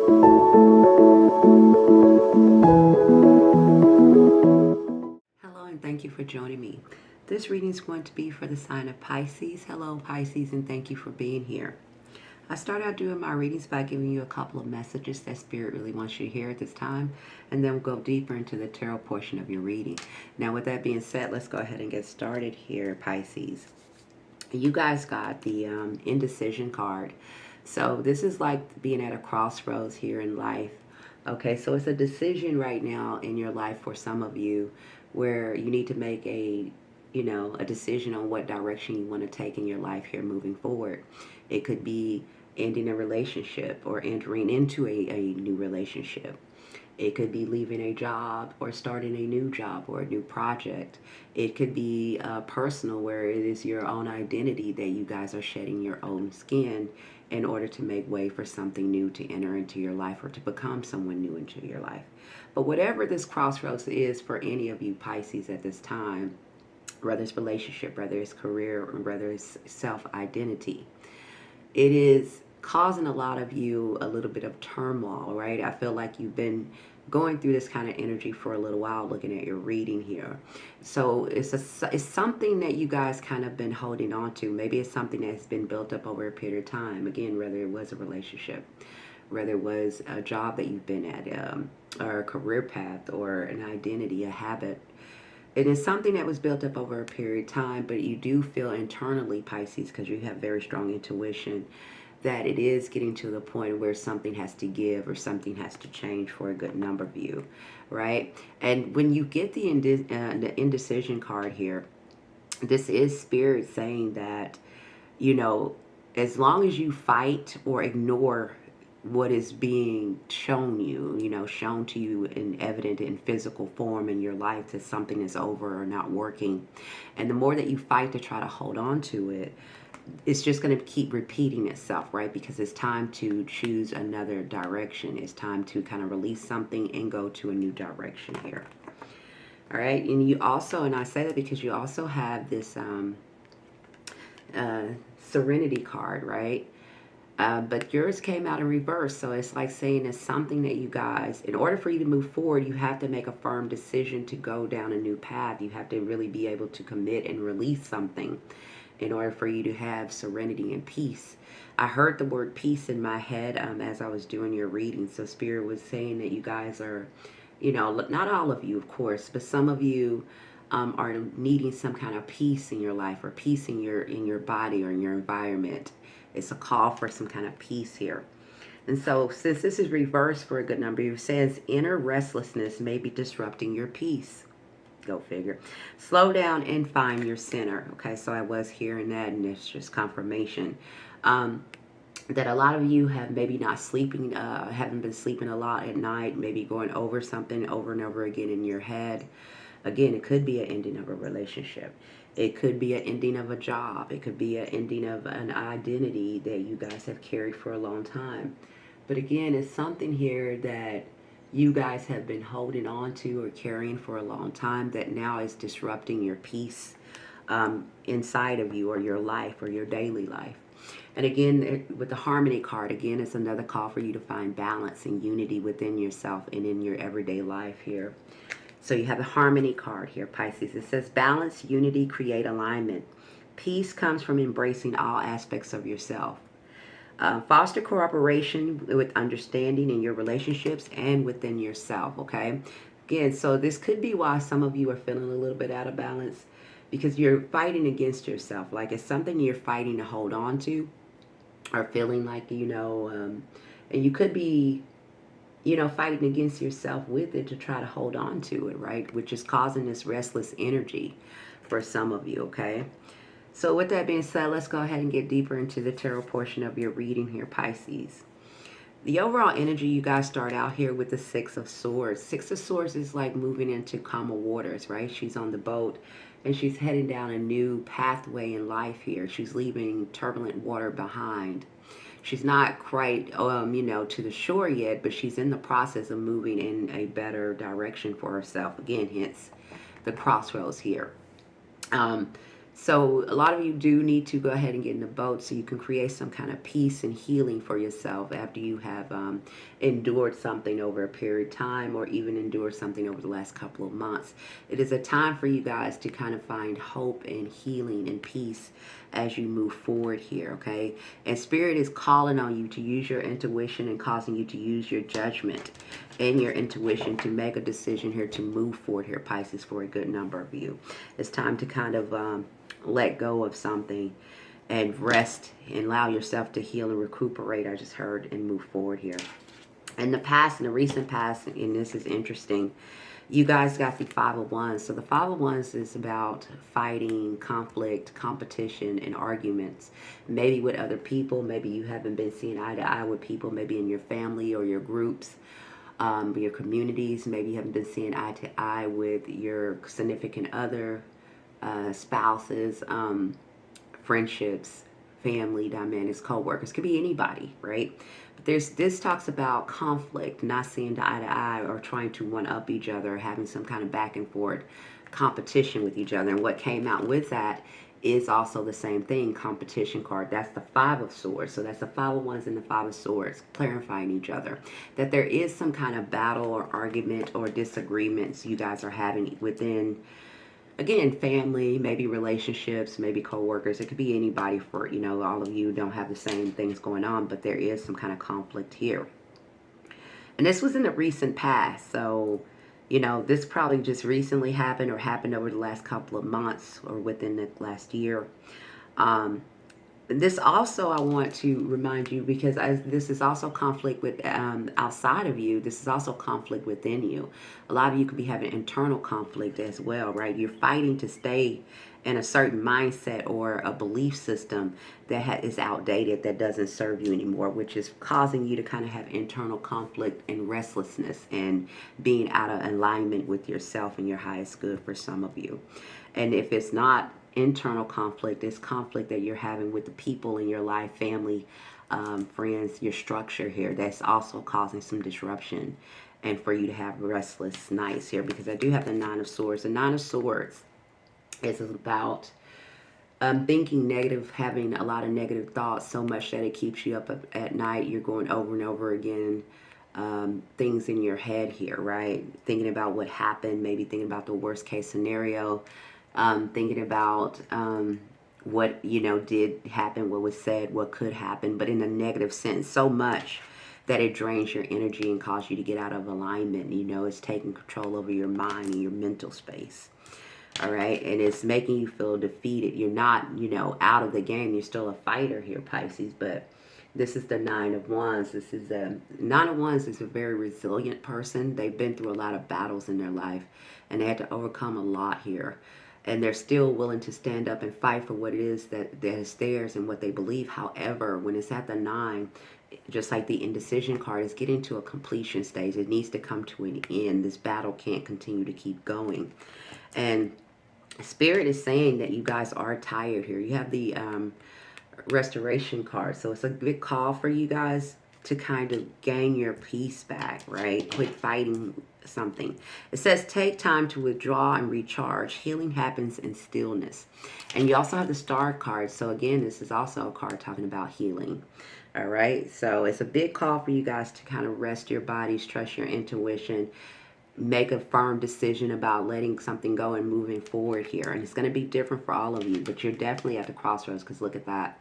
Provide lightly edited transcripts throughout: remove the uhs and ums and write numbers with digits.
Hello and thank you for joining me. This reading is going to be for the sign of Pisces. Hello Pisces, and thank you for being here. I start out doing my readings by giving you a couple of messages that Spirit really wants you to hear at this time, and then we'll go deeper into the tarot portion of your reading. Now with that being said, let's go ahead and get started here, Pisces. You guys got the indecision card. So this is like being at a crossroads here in life. Okay, so it's a decision right now in your life for some of you where you need to make a decision on what direction you want to take in your life here moving forward. It could be ending a relationship or entering into a new relationship. It could be leaving a job or starting a new job or a new project. It could be personal, where it is your own identity that you guys are shedding your own skin in order to make way for something new to enter into your life or to become someone new into your life. But whatever this crossroads is for any of you Pisces at this time, whether it's relationship, whether it's career, or whether it's self-identity, it is causing a lot of you a little bit of turmoil, right? I feel like you've been going through this kind of energy for a little while looking at your reading here. So it's something that you guys kind of been holding on to. Maybe it's something that's been built up over a period of time. Again, whether it was a relationship, whether it was a job that you've been at, or a career path, or an identity, a habit. It is something that was built up over a period of time, but you do feel internally, Pisces, because you have very strong intuition, that it is getting to the point where something has to give or something has to change for a good number of you, right? And when you get the indecision card here, this is Spirit saying that, as long as you fight or ignore what is being shown you, shown to you in evident in physical form in your life, that something is over or not working. And the more that you fight to try to hold on to it, it's just going to keep repeating itself, right? Because it's time to choose another direction. It's time to kind of release something and go to a new direction here. All right. And you also, and I say that because you also have this Serenity card, right? But yours came out in reverse. So it's like saying it's something that you guys, in order for you to move forward, you have to make a firm decision to go down a new path. You have to really be able to commit and release something in order for you to have serenity and peace. I heard the word peace in my head as I was doing your reading. So Spirit was saying that you guys are, not all of you, of course, but some of you are needing some kind of peace in your life, or peace in your body or in your environment. It's a call for some kind of peace here. And so since this is reversed for a good number, it says inner restlessness may be disrupting your peace. Go figure. Slow down and find your center. Okay, so I was hearing that, and it's just confirmation that a lot of you have maybe not sleeping, haven't been sleeping a lot at night, maybe going over something over and over again in your head. Again, it could be an ending of a relationship. It could be an ending of a job. It could be an ending of an identity that you guys have carried for a long time. But again, it's something here that you guys have been holding on to or carrying for a long time that now is disrupting your peace inside of you, or your life, or your daily life. And again, with the Harmony card, again, it's another call for you to find balance and unity within yourself and in your everyday life here. So you have the Harmony card here, Pisces. It says balance, unity, create alignment. Peace comes from embracing all aspects of yourself. Foster cooperation with understanding in your relationships and within yourself, okay? Again, so this could be why some of you are feeling a little bit out of balance, because you're fighting against yourself. Like it's something you're fighting to hold on to, or feeling like, and you could be, fighting against yourself with it to try to hold on to it, right? Which is causing this restless energy for some of you, okay? So with that being said, let's go ahead and get deeper into the tarot portion of your reading here, Pisces. The overall energy, you guys start out here with the Six of Swords. Six of Swords is like moving into calmer waters, right? She's on the boat and she's heading down a new pathway in life here. She's leaving turbulent water behind. She's not quite, to the shore yet, but she's in the process of moving in a better direction for herself. Again, hence the crossroads here. So a lot of you do need to go ahead and get in the boat so you can create some kind of peace and healing for yourself after you have endured something over a period of time, or even endured something over the last couple of months. It is a time for you guys to kind of find hope and healing and peace as you move forward here, okay? And Spirit is calling on you to use your intuition and causing you to use your judgment and your intuition to make a decision here to move forward here, Pisces, for a good number of you. It's time to kind of let go of something and rest and allow yourself to heal and recuperate, I just heard, and move forward here. In the past, in the recent past, and this is interesting, you guys got the Five of Wands. So the Five of Wands is about fighting, conflict, competition, and arguments. Maybe with other people. Maybe you haven't been seeing eye to eye with people, maybe in your family or your groups, your communities. Maybe you haven't been seeing eye to eye with your significant other, spouses, friendships, family dynamics, co-workers. Could be anybody, right? But this talks about conflict, not seeing eye to eye, or trying to one up each other, having some kind of back and forth competition with each other. And what came out with that is also the same thing, competition card. That's the Five of Swords. So that's the Five of Wands and the Five of Swords, clarifying each other. That there is some kind of battle or argument or disagreements you guys are having within, again, family, maybe relationships, maybe co-workers. It could be anybody. For, you know, all of you don't have the same things going on, but there is some kind of conflict here. And this was in the recent past. So, you know, this probably just recently happened or happened over the last couple of months or within the last year. This also, I want to remind you, because this is also conflict with outside of you. This is also conflict within you. A lot of you could be having internal conflict as well, right? You're fighting to stay in a certain mindset or a belief system that is outdated, that doesn't serve you anymore, which is causing you to kind of have internal conflict and restlessness and being out of alignment with yourself and your highest good for some of you. And if it's not internal conflict, it's conflict that you're having with the people in your life, family, friends, your structure here, that's also causing some disruption, and for you to have restless nights here. Because I do have the Nine of Swords. The Nine of Swords is about thinking negative, having a lot of negative thoughts, so much that it keeps you up at night. You're going over and over again, things in your head here, right? Thinking about what happened, maybe thinking about the worst case scenario, thinking about what, you know, did happen, what was said, what could happen, but in a negative sense, so much that it drains your energy and causes you to get out of alignment. You know, it's taking control over your mind and your mental space. All right, and it's making you feel defeated. You're not, you know, out of the game. You're still a fighter here, Pisces, but this is the Nine of Wands. This is a Nine of Wands is a very resilient person. They've been through a lot of battles in their life, and they had to overcome a lot here. And they're still willing to stand up and fight for what it is that is theirs and what they believe. However, when it's at the nine, just like the indecision card, is getting to a completion stage. It needs to come to an end. This battle can't continue to keep going. And Spirit is saying that you guys are tired here. You have the restoration card. So it's a big call for you guys to kind of gain your peace back, right? Quit fighting something. It says take time to withdraw and recharge. Healing happens in stillness. And you also have the Star card. So again, this is also a card talking about healing. All right. So it's a big call for you guys to kind of rest your bodies, trust your intuition, make a firm decision about letting something go and moving forward here. And it's going to be different for all of you, but you're definitely at the crossroads, because look at that.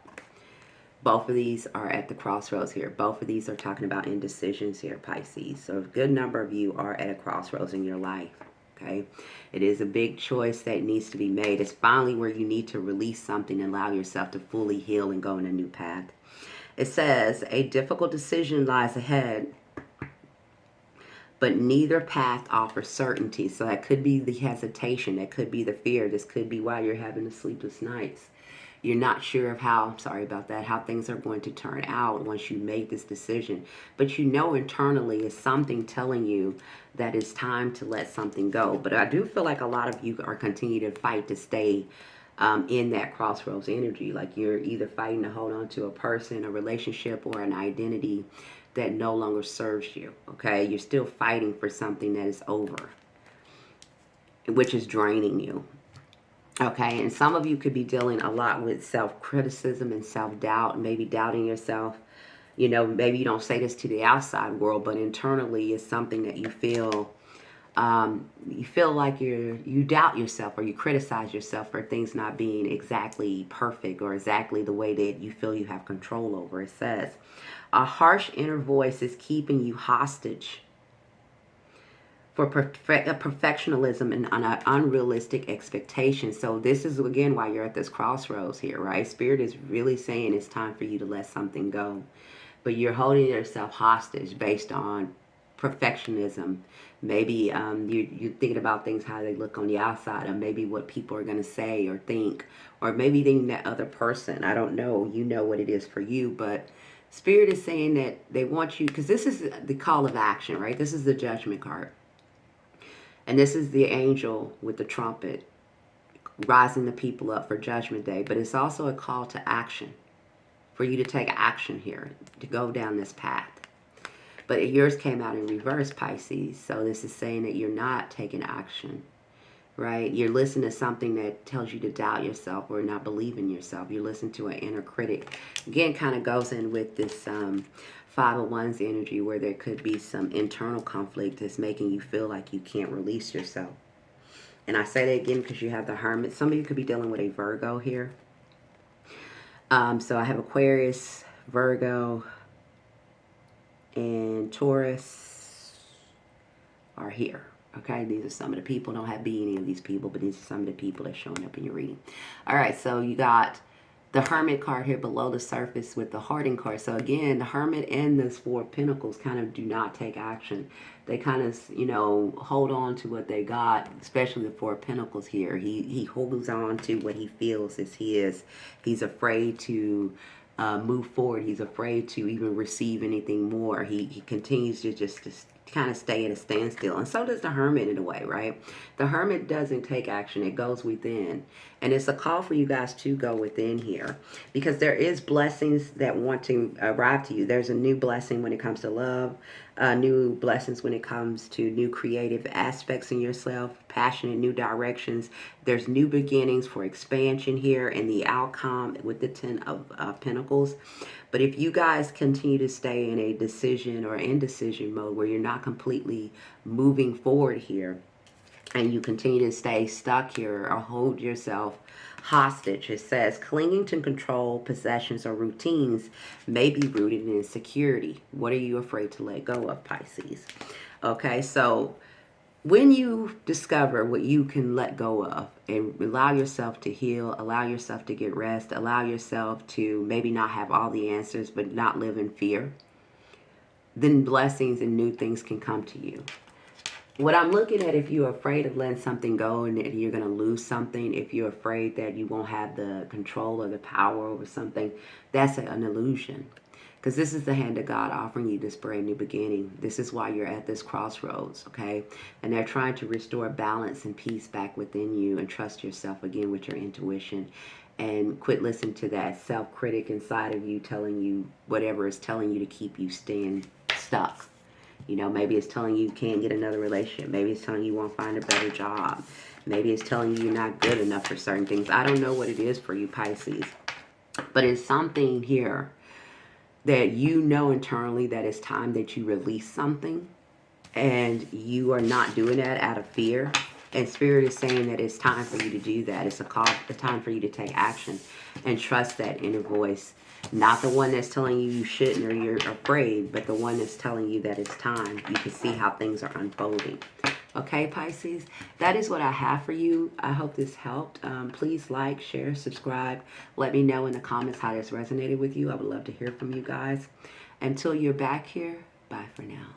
Both of these are at the crossroads here. Both of these are talking about indecisions here, Pisces. So a good number of you are at a crossroads in your life, okay? It is a big choice that needs to be made. It's finally where you need to release something and allow yourself to fully heal and go in a new path. It says, a difficult decision lies ahead, but neither path offers certainty. So that could be the hesitation. That could be the fear. This could be why you're having the sleepless nights. You're not sure of how, sorry about that, how things are going to turn out once you make this decision. But you know internally it's something telling you that it's time to let something go. But I do feel like a lot of you are continuing to fight to stay in that crossroads energy. Like you're either fighting to hold on to a person, a relationship, or an identity that no longer serves you, okay? You're still fighting for something that is over, which is draining you. Okay, and some of you could be dealing a lot with self-criticism and self-doubt, maybe doubting yourself. You know, maybe you don't say this to the outside world, but internally it's something that you feel like you doubt yourself, or you criticize yourself for things not being exactly perfect or exactly the way that you feel you have control over. It says, a harsh inner voice is keeping you hostage for perfectionism and unrealistic expectations. So this is, again, why you're at this crossroads here, right? Spirit is really saying it's time for you to let something go. But you're holding yourself hostage based on perfectionism. Maybe you're thinking about things, how they look on the outside, or maybe what people are going to say or think, or maybe thinking that other person. I don't know. You know what it is for you, but Spirit is saying that they want you, because this is the call of action, right? This is the judgment card. And this is the angel with the trumpet rising the people up for judgment day. But it's also a call to action, for you to take action here, to go down this path. But yours came out in reverse, Pisces. So this is saying that you're not taking action, right? You're listening to something that tells you to doubt yourself or not believe in yourself. You're listening to an inner critic. Again, kind of goes in with this 501's energy, where there could be some internal conflict that's making you feel like you can't release yourself. And I say that again because you have the Hermit. Some of you could be dealing with a Virgo here. So I have Aquarius, Virgo, and Taurus are here. Okay, these are some of the people. Don't have to be any of these people, but these are some of the people that's showing up in your reading. All right, so you got the Hermit card here below the surface with the Hearting card. So again, the Hermit and this Four of Pentacles kind of do not take action. They kind of, you know, hold on to what they got, especially the Four of Pentacles here. He holds on to what he feels is his. He's afraid to move forward. He's afraid to even receive anything more. He continues to just kind of stay at a standstill. And so does the Hermit in a way, right? The Hermit doesn't take action. It goes within. And it's a call for you guys to go within here, because there is blessings that want to arrive to you. There's a new blessing when it comes to love, new blessings when it comes to new creative aspects in yourself, passion in new directions. There's new beginnings for expansion here, and the outcome with the Ten of Pentacles. But if you guys continue to stay in a decision or indecision mode where you're not completely moving forward here, and you continue to stay stuck here or hold yourself hostage, it says clinging to control, possessions, or routines may be rooted in insecurity. What are you afraid to let go of, Pisces? Okay, so when you discover what you can let go of and allow yourself to heal, allow yourself to get rest, allow yourself to maybe not have all the answers but not live in fear, then blessings and new things can come to you. What I'm looking at, if you're afraid of letting something go and that you're going to lose something, if you're afraid that you won't have the control or the power over something, that's an illusion. Because this is the hand of God offering you this brand new beginning. This is why you're at this crossroads, okay? And they're trying to restore balance and peace back within you, and trust yourself again with your intuition. And quit listening to that self-critic inside of you telling you whatever is telling you to keep you staying stuck. You know, maybe it's telling you can't get another relationship. Maybe it's telling you won't find a better job. Maybe it's telling you you're not good enough for certain things. I don't know what it is for you, Pisces. But it's something here that you know internally that it's time that you release something, and you are not doing that out of fear. And Spirit is saying that it's time for you to do that. It's a call, the time for you to take action and trust that inner voice. Not the one that's telling you you shouldn't or you're afraid, but the one that's telling you that it's time. You can see how things are unfolding. Okay, Pisces, that is what I have for you. I hope this helped. Please like, share, subscribe. Let me know in the comments how this resonated with you. I would love to hear from you guys. Until you're back here, bye for now.